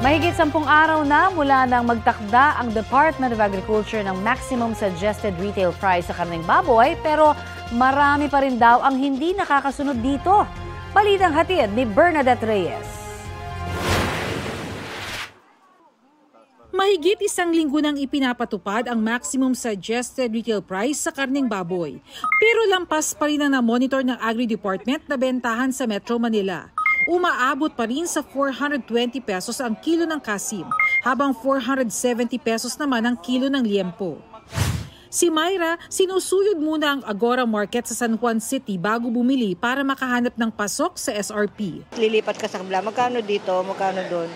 Mahigit 10 araw na mula nang magtakda ang Department of Agriculture ng maximum suggested retail price sa karneng baboy, pero marami pa rin daw ang hindi nakakasunod dito. Balitang hatid ni Bernadette Reyes. Mahigit 1 linggo nang ipinapatupad ang maximum suggested retail price sa karneng baboy. Pero lampas pa rin ang na-monitor ng Agri-Department na bentahan sa Metro Manila. Umaabot pa rin sa 420 pesos ang kilo ng kasim, habang 470 pesos naman ang kilo ng liempo. Si Myra, sinusuyod muna ang Agora Market sa San Juan City bago bumili para makahanap ng pasok sa SRP. Lilipat ka sa kabila, magkano dito, magkano doon?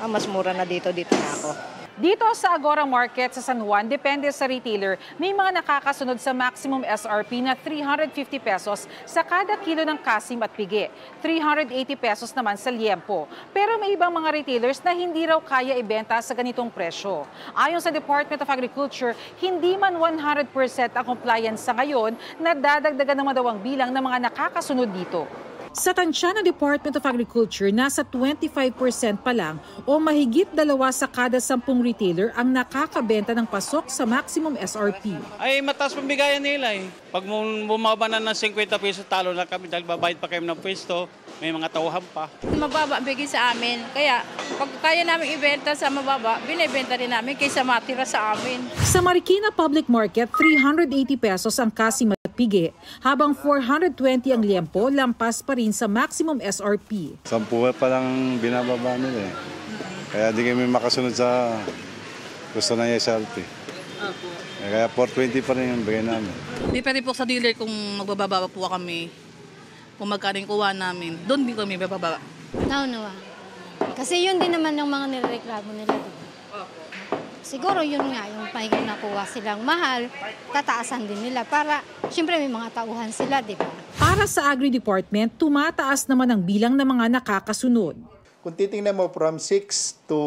Mas mura na dito na ako. Dito sa Agora Market sa San Juan, depende sa retailer, may mga nakakasunod sa maximum SRP na 350 pesos sa kada kilo ng kasim at pigi, 380 pesos naman sa liempo. Pero may ibang mga retailers na hindi raw kaya ibenta sa ganitong presyo. Ayon sa Department of Agriculture, hindi man 100% ang compliance sa ngayon na dadagdagan naman daw ang bilang ng mga nakakasunod dito. Sa tansya ng Department of Agriculture, nasa 25% pa lang o mahigit 2 sa kada 10 retailer ang nakakabenta ng pasok sa maximum SRP. Ay mataas pambigayan nila eh. Pag bumaba na ng 50 pesos, talo na kami dahil babayad pa kayo ng pwesto, may mga tauhan pa. Mababa ang bigay sa amin, kaya pag kaya namin ibenta sa mababa, binibenta rin namin kaysa matira sa amin. Sa Marikina Public Market, 380 pesos ang kasim at pigi, habang 420 ang liempo, lampas pa rin sa maximum SRP. 10 pa lang binababa nila eh. Kaya di kami makasunod sa gusto ng SRP. Kaya 420 pa rin yung bigay namin. Depende po sa dealer kung magbababa po kami. Kung magkano yung kuha namin, doon din kami bababa. Naunawa. Kasi yun din naman yung mga nireklamo nila. Siguro yun nga, yung pahigit nakuha silang mahal, tataasan din nila para, syempre may mga tauhan sila, di ba? Para sa Agri-Department, tumataas naman ang bilang ng mga nakakasunod. Kung titingnan mo from 6 to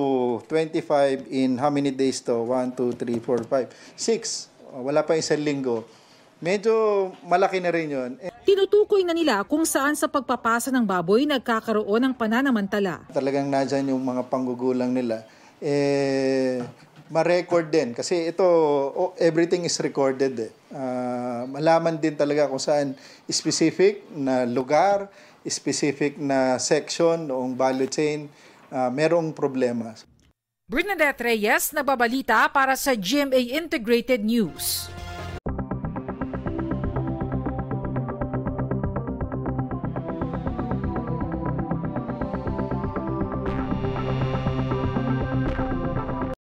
25 in how many days to? 1, 2, 3, 4, 5, 6. Wala pa 1 linggo. Medyo malaki na rin yun. Tinutukoy na nila kung saan sa pagpapasa ng baboy nagkakaroon ng pananamantala. Talagang nandyan yung mga panggugulang nila. Ma-record din. Kasi ito, everything is recorded. Malaman din talaga kung saan specific na lugar, specific na section noong value chain, merong problema. Bernadette Reyes, nababalita para sa GMA Integrated News.